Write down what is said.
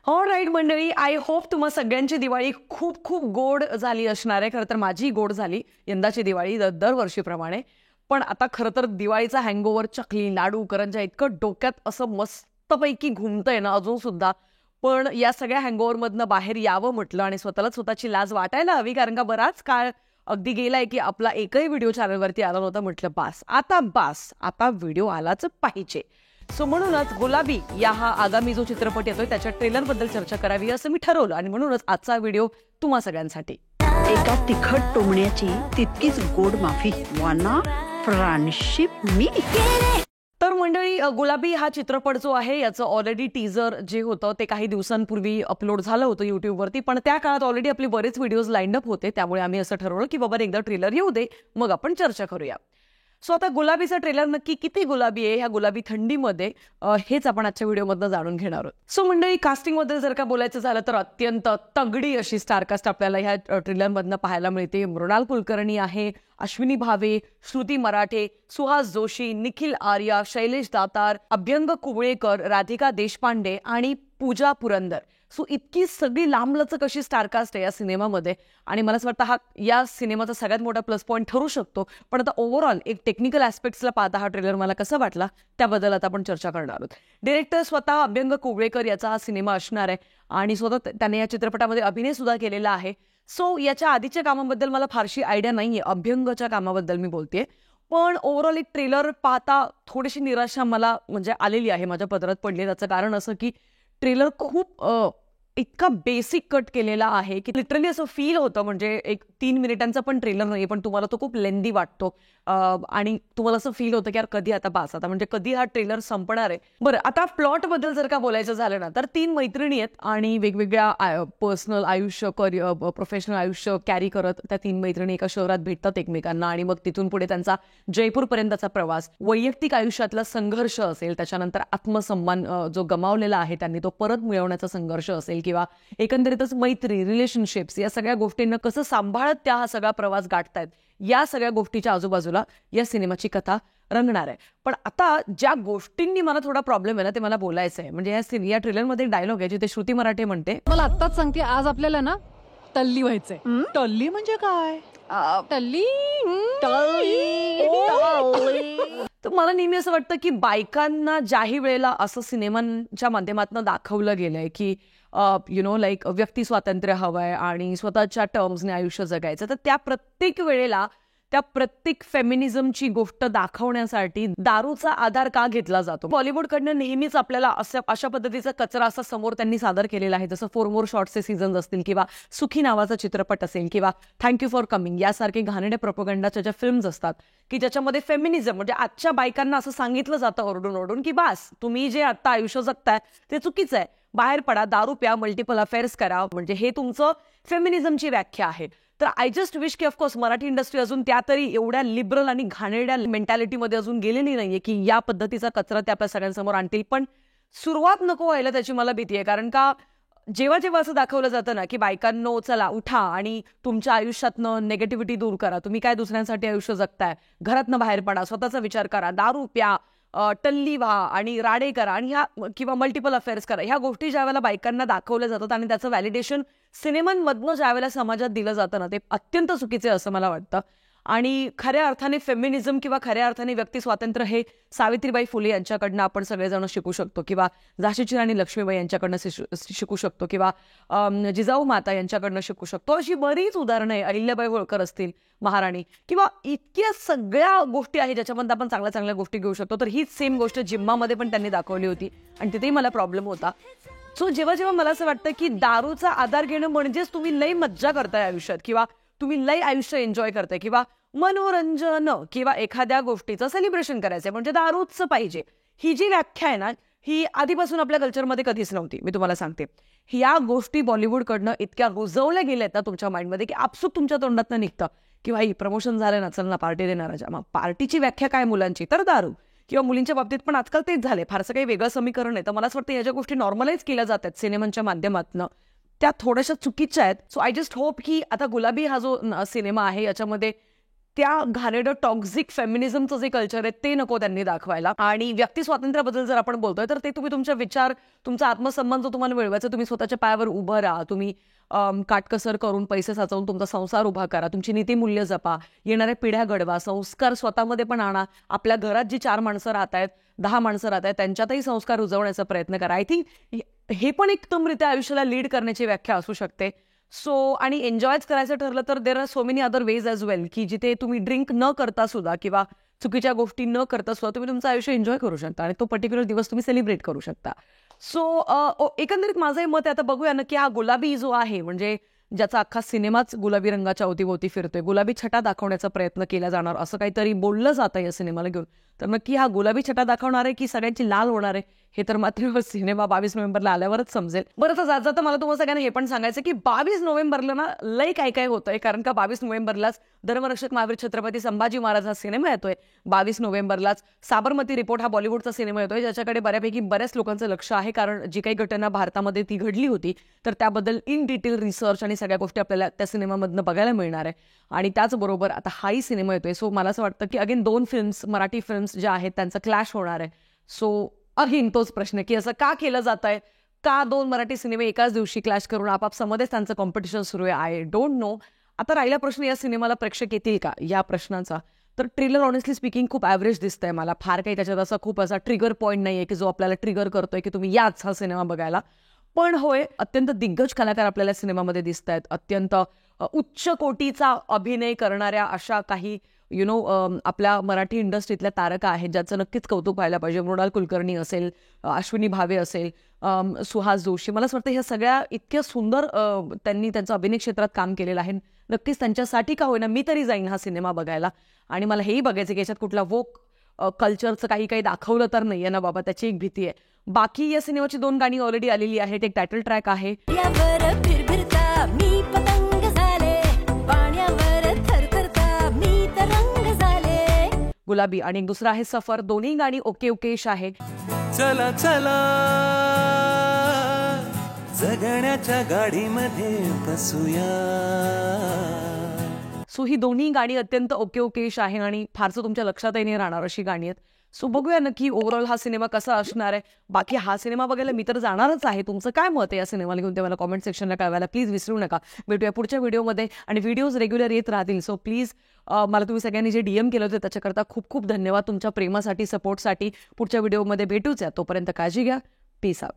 All right मंडळी, I hope तुम्हा सगळ्यांची दिवाळी खूप खूप गोड झाली असणार आहे. खरं तर माझी गोड झाली यंदाची दिवाळी दरवर्षीप्रमाणे. पण आता खरं तर दिवाळीचा हँगओव्हर, चकली, लाडू, करंज्या इतकं डोक्यात असं मस्तपैकी घुमतंय ना अजून सुद्धा. पण या सगळ्या हँगओव्हरमधनं बाहेर यावं म्हटलं आणि स्वतःची लाज वाटायला हवी, कारण का बराच काळ अगदी गेलाय की आपला एकही व्हिडिओ चॅनलवरती आला नव्हता. म्हटलं बास, आता व्हिडिओ आलाच पाहिजे. सो म्हणूनच गुलाबी या हा आगामी जो चित्रपट येतोय त्याच्या ट्रेलरबद्दल चर्चा करावी असं मी ठरवलं आणि म्हणूनच आजचा व्हिडिओ तुम्हा सगळ्यांसाठी. एका तिखट टोमण्याची तितकीच गोड माफी, वाना फ्रेंडशिप मी. तर मंडळी, गुलाबी हा चित्रपट जो आहे याचं ऑलरेडी टीजर जे होतं ते काही दिवसांपूर्वी अपलोड झालं होतं युट्यूबवरती. पण त्या काळात ऑलरेडी आपले बरेच व्हिडिओज लाईन अप होते, त्यामुळे आम्ही असं ठरवलं की बाबा एकदा ट्रेलर येऊ दे, मग आपण चर्चा करूया. सो आता गुलाबीचा ट्रेलर नक्की किती गुलाबी आहे ह्या गुलाबी थंडीमध्ये, हेच आपण आजच्या व्हिडिओमधनं जाणून घेणार आहोत. सो मंडळी, कास्टिंगमध्ये जर का बोलायचं झालं तर अत्यंत तगडी अशी स्टारकास्ट आपल्याला ह्या ट्रेलरमधनं पाहायला मिळते. मृणाल कुलकर्णी आहे, अश्विनी भावे, श्रुती मराठे, सुहास जोशी, निखिल आर्या, शैलेश दातार, अभ्यंग कुबळेकर, राधिका देशपांडे आणि पूजा पुरंदर. सो इतकी सगळी लांबलचक अशी स्टारकास्ट आहे या सिनेमामध्ये आणि मला असं वाटतं हा या सिनेमाचा सगळ्यात मोठा प्लस पॉईंट ठरू शकतो. पण आता ओव्हरऑल एक टेक्निकल ॲस्पेक्ट्सला पाहता हा ट्रेलर मला कसा वाटला त्याबद्दल आता आपण चर्चा करणार आहोत. डिरेक्टर स्वतः अभ्यंग कुबळेकर याचा हा सिनेमा असणार आहे आणि स्वतः त्याने या चित्रपटामध्ये अभिनय सुद्धा केलेला आहे. सो याच्या आधीच्या कामाबद्दल मला फारशी आयडिया नाहीये, अभ्यंगच्या कामाबद्दल मी बोलतेय. पण ओव्हरऑल एक ट्रेलर पाहता थोडीशी निराशा मला म्हणजे आलेली आहे, माझ्या पदरात पडली. त्याचं कारण असं की ट्रेलर खूप इतका बेसिक कट केलेला आहे की लिटरली असं फील होतं, म्हणजे एक 3 मिनिटांचा पण ट्रेलर नाही पण तुम्हाला तो खूप लेंदी वाटतो आणि तुम्हाला असं फील होतं की यार कधी आता म्हणजे कधी हा ट्रेलर संपणार आहे. बरं, आता प्लॉट बद्दल जर का बोलायचं झालं ना तर 3 मैत्रिणी आहेत आणि वेगवेगळ्या पर्सनल आयुष्य, प्रोफेशनल आयुष्य कॅरी करत त्या 3 मैत्रिणी एका शहरात भेटतात एकमेकांना आणि मग तिथून पुढे त्यांचा जयपूरपर्यंतचा प्रवास, वैयक्तिक आयुष्यातला संघर्ष असेल, त्याच्यानंतर आत्मसन्मान जो गमावलेला आहे त्यांनी तो परत मिळवण्याचा संघर्ष असेल, किंवा एकंदरीतच मैत्री, रिलेशनशिप्स या सगळ्या गोष्टींना कसं सांभाळत त्या हा सगळा प्रवास गाठतायत, या सगळ्या गोष्टीच्या आजूबाजूला या सिनेमाची कथा रंगणार आहे. पण आता ज्या गोष्टींनी मला थोडा प्रॉब्लेम आहे ना ते मला बोलायचं आहे. म्हणजे या ट्रेलरमध्ये डायलॉग आहे जिथे श्रुती मराठे म्हणते, मला आत्ताच सांगते आज आपल्याला ना टल्ली व्हायचंय. टल्ली म्हणजे काय? टल्ली तर मला नेहमी असं वाटतं की बायकांना ज्याही वेळेला असं सिनेमांच्या माध्यमातून दाखवलं गेलंय की लाईक व्यक्ती स्वातंत्र्य हवंय आणि स्वतःच्या टर्म्सने आयुष्य जगायचं, तर त्या प्रत्येक वेळेला त्या प्रत्येक फेमिनिझमची गोष्ट दाखवण्यासाठी दारूचा आधार का घेतला जातो. बॉलिवूडकडनं नेहमीच आपल्याला अशा पद्धतीचा कचरा असा समोर त्यांनी सादर केलेला आहे, जसं 4 मोर शॉर्ट्सचे सीझन्स असतील किंवा सुखी नावाचा चित्रपट असेल किंवा थँक्यू फॉर कमिंग यासारखे घाणेरड्या प्रोपगंडाच्या ज्या फिल्म्स असतात की ज्याच्यामध्ये फेमिनिझम म्हणजे आजच्या बायकांना असं सांगितलं जातं ओरडून की बास, तुम्ही जे आता आयुष्य जगताय ते चुकीचं आहे, बाहेर पडा, दारू प्या, मल्टिपल अफेअर्स करा, म्हणजे हे तुमचं फेमिनिझमची व्याख्या आहे. तर आय जस्ट विश की ऑफकोर्स मराठी इंडस्ट्री अजून त्या तरी एवढ्या लिबरल आणि घाणेरड्या मेंटॅलिटीमध्ये अजून गेलेली नाहीये की या पद्धतीचा कचरा ते आपल्या सगळ्यांसमोर आणतील. पण सुरुवात नको व्हायला त्याची मला भीती आहे, कारण का जेव्हा असं दाखवलं जातं ना की बायकांनो चला उठा आणि तुमच्या आयुष्यातनं नेगेटिव्हिटी दूर करा, तुम्ही काय दुसऱ्यांसाठी आयुष्य जगताय, घरातनं बाहेर पडा, स्वतःचा विचार करा, दारू प्या, टल्ली व्हा आणि राडे करा आणि ह्या किंवा मल्टिपल अफेअर्स करा, ह्या गोष्टी ज्या वेळेला बायकांना दाखवल्या जातात आणि त्याचं व्हॅलिडेशन सिनेमांमधनं ज्या वेळेला समाजात दिलं जातं ना ते अत्यंत चुकीचे असं मला वाटतं. आणि खऱ्या अर्थाने फेमिनिझम किंवा खऱ्या अर्थाने व्यक्ती स्वातंत्र्य हे सावित्रीबाई फुले यांच्याकडनं आपण सगळेजण शिकू शकतो, किंवा झाशीची राणी लक्ष्मीबाई यांच्याकडनं शिकू शकतो, किंवा जिजाऊ माता यांच्याकडनं शिकू शकतो. अशी बरीच उदाहरणं आहे, अहिल्याबाई होळकर असतील महाराणी, किंवा इतक्या सगळ्या गोष्टी आहेत ज्याच्यामध्ये आपण चांगल्या चांगल्या गोष्टी घेऊ शकतो. तर हीच सेम गोष्ट जिम्मामध्ये पण त्यांनी दाखवली होती आणि तिथेही मला प्रॉब्लेम होता. सो जेव्हा मला असं वाटतं की दारूचा आधार घेणं म्हणजेच तुम्ही लई मज्जा करताय आयुष्यात, किंवा तुम्ही लई आयुष्य एन्जॉय करताय, किंवा मनोरंजन किंवा एखाद्या गोष्टीचं सेलिब्रेशन करायचंय म्हणजे दारूच पाहिजे, ही जी व्याख्या आहे ना ही आधीपासून आपल्या कल्चरमध्ये कधीच नव्हती. मी तुम्हाला सांगते, ह्या गोष्टी बॉलिवूडकडनं इतक्या रुजवल्या गेल्यात ना तुमच्या माइंडमध्ये की आपसूक तुमच्या तोंडातनं निघतं की भाई प्रमोशन झालं ना, चल ना पार्टी देणार. मग पार्टीची व्याख्या काय मुलांची, तर दारू, किंवा मुलींच्या बाबतीत पण आजकाल तेच झाले. फारसं काही वेगळं समीकरण आहे. तर मला असं वाटतं या ज्या गोष्टी नॉर्मलाइज केल्या जातात सिनेमांच्या माध्यमातून त्या थोड्याशा चुकीच्या आहेत. सो आय जस्ट होप की आता गुलाबी हा जो सिनेमा आहे याच्यामध्ये त्या घाणेरडं टॉक्झिक फेमिनिझमचं जे कल्चर आहे ते नको त्यांनी दाखवायला. आणि व्यक्ती स्वातंत्र्याबद्दल जर आपण बोलतोय तर ते तुम्ही तुमचे विचार, तुमचा आत्मसन्मान जो तुम्हाला मिळवायचा, तुम्ही स्वतःच्या पायावर उभं राहा, तुम्ही काटकसर करून पैसे साचवून तुमचा संसार उभा करा, तुमची नीतिमूल्य जपा, येणाऱ्या पिढ्या घडवा, संस्कार स्वतःमध्ये पण आणा. आपल्या घरात जी 4 माणसं राहत आहेत, 10 माणसं राहत आहेत, त्यांच्यातही संस्कार रुजवण्याचा प्रयत्न करा. आय थिंक हे पण एकदमरित्या आयुष्याला लीड करण्याची व्याख्या असू शकते. आणि एन्जॉयच करायचं ठरलं तर there are so many other ways as well, की जिथे तुम्ही ड्रिंक न करता सुद्धा किंवा चुकीच्या गोष्टी न करता सुद्धा तुम्ही तुमचं आयुष्य एन्जॉय करू शकता आणि तो पर्टिक्युलर दिवस तुम्ही सेलिब्रेट करू शकता. एकंदरीत माझं हे मत आहे. आता बघूया ना की हा गुलाबी जो आहे, म्हणजे ज्याचा अख्खा सिनेमाच गुलाबी रंगाच्या अवतीभोवती फिरतोय, गुलाबी छटा दाखवण्याचा प्रयत्न केला जाणार असं काहीतरी बोललं जातं या सिनेमाला घेऊन. तर नक्की हा गुलाबी छटा दाखवणार आहे की सगळ्यांची लाल होणार आहे हे तर मात्र सिनेमा 22 नोव्हेंबरला आल्यावरच समजेल. बरं, तर जात जाता मला तुम्हाला सगळ्यांना हे पण सांगायचं की 22 नोव्हेंबरला ना लय काय काय होतंय, कारण का 22 नोव्हेंबरलाच धर्मरक्षक महावीर छत्रपती संभाजी महाराज हा सिनेमा येतोय. 22 नोव्हेंबरलाच साबरमती रिपोर्ट हा बॉलिवूडचा सिनेमा येतोय, ज्याच्याकडे बऱ्याच लोकांचं लक्ष आहे, कारण जी काही घटना भारतामध्ये ती घडली होती तर त्याबद्दल इन डिटेल रिसर्च आणि सगळ्या गोष्टी आपल्याला त्या सिनेमामधनं बघायला मिळणार आहे. आणि त्याचबरोबर आता हाही सिनेमा येतोय. सो मला असं वाटतं की अगेन 2 फिल्म्स, मराठी फिल्म्स ज्या आहेत त्यांचा क्लॅश होणार आहे. सो अगेन तोच प्रश्न की असं का केलं जात आहे, का 2 मराठी सिनेमे एकाच दिवशी क्लॅश करून आपापसामध्येच त्यांचं कॉम्पिटिशन सुरू आहे. I don't know. आता राहिला प्रश्न या सिनेमाला प्रेक्षक येतील का या प्रश्नाचा. तर ट्रेलर ऑनेस्टली स्पीकिंग खूप ॲव्हरेज दिसतंय मला. फार काही त्याच्यात असा खूप असा ट्रिगर पॉईंट नाहीये की जो आपल्याला ट्रिगर करतोय की तुम्ही याच हा सिनेमा बघायला. पण होय, अत्यंत दिग्गज कलाकार आपल्याला सिनेमामध्ये दिसत आहेत. अत्यंत उच्च कोटीचा अभिनय करणाऱ्या अशा काही आपल्या मराठी इंडस्ट्रीतल्या तारका आहेत ज्याचं नक्कीच कौतुक व्हायला पाहिजे. मृणाल कुलकर्णी असेल, अश्विनी भावे असेल, सुहास जोशी. मला असं वाटतं ह्या सगळ्या इतक्या सुंदर त्यांनी त्यांचं अभिनय क्षेत्रात काम केलेलं आहे. नक्कीच त्यांच्यासाठी का होईना मी तरी जाईन हा सिनेमा बघायला. आणि मला हेही बघायचं की याच्यात कुठला वोक कल्चरचं काही दाखवलं तर नाही आहे ना बाबा, त्याची एक भीती आहे. बाकी या सिनेमाची 2 गाणी ऑलरेडी आलेली आहेत. एक टायटल ट्रॅक आहे गुलाबी आणि एक दुसरा आहे सफर. दोन्ही गाणी ओके ओकेश आहे. चला चला जगण्याच्या गाडीमध्ये बसूया. सो ही दोन्ही गाणी अत्यंत ओके ओकेश आहे आणि फारसं तुमच्या लक्षातही नाही राहणार अशी गाणी आहेत. सो बघूया नक्की ओव्हरऑल हा सिनेमा कसा असणार आहे. बाकी हा सिनेमा बघायला मी तर जाणारच आहे. तुमचं काय मत आहे या सिनेमाला घेऊन ते मला कॉमेंट सेक्शनला कळवायला प्लीज विसरू नका. भेटूया पुढच्या व्हिडिओमध्ये आणि व्हिडिओज रेग्युलर येत राहतील. सो प्लीज मला तुम्ही सगळ्यांनी जे DM केलं होतं त्याच्याकरता खूप खूप धन्यवाद. तुमच्या प्रेमासाठी, सपोर्टसाठी. पुढच्या व्हिडिओमध्ये भेटूच या. तोपर्यंत काळजी घ्या. Peace out.